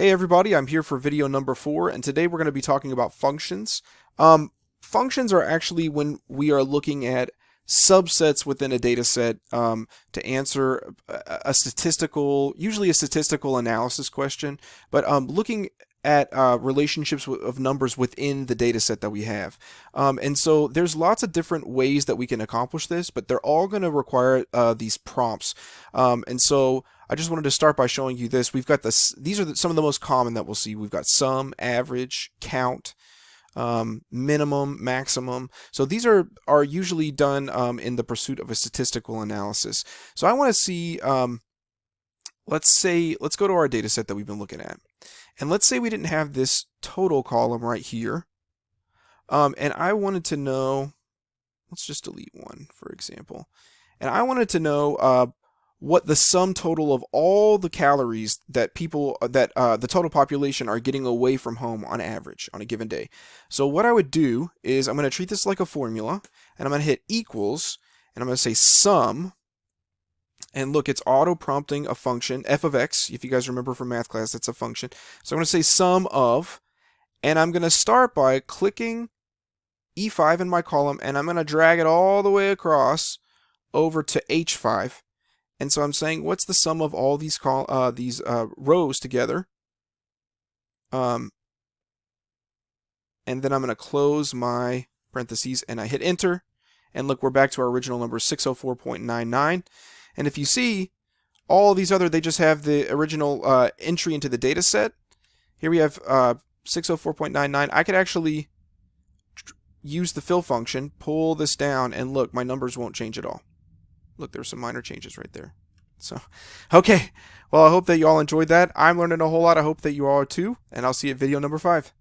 Hey everybody, I'm here for video number 4, and today we're going to be talking about functions. Functions are actually when we are looking at subsets within a data set to answer usually a statistical analysis question, but looking at relationships of numbers within the data set that we have. And so there's lots of different ways that we can accomplish this, but they're all going to require these prompts. And so I just wanted to start by showing you this. We've got this. These are some of the most common that we'll see. We've got sum, average, count, minimum, maximum. So these are usually done in the pursuit of a statistical analysis. So I want to see. Let's go to our data set that we've been looking at, and let's say we didn't have this total column right here, and I wanted to know. Let's just delete one, for example, and I wanted to know what the sum total of all the calories that the total population are getting away from home on average on a given day. So what I would do is I'm going to treat this like a formula, and I'm going to hit equals, and I'm going to say sum, and look, it's auto prompting a function, f of x. If you guys remember from math class, that's a function. So I'm going to say sum of, and I'm going to start by clicking E5 in my column, and I'm going to drag it all the way across over to H5. And so I'm saying, what's the sum of all these rows together? And then I'm going to close my parentheses, and I hit enter. And look, we're back to our original number, 604.99. And if you see, all these other, they just have the original entry into the data set. Here we have 604.99. I could actually use the fill function, pull this down, and look, my numbers won't change at all. Look, there's some minor changes right there. So, okay. Well, I hope that you all enjoyed that. I'm learning a whole lot. I hope that you all are too. And I'll see you at video number 5.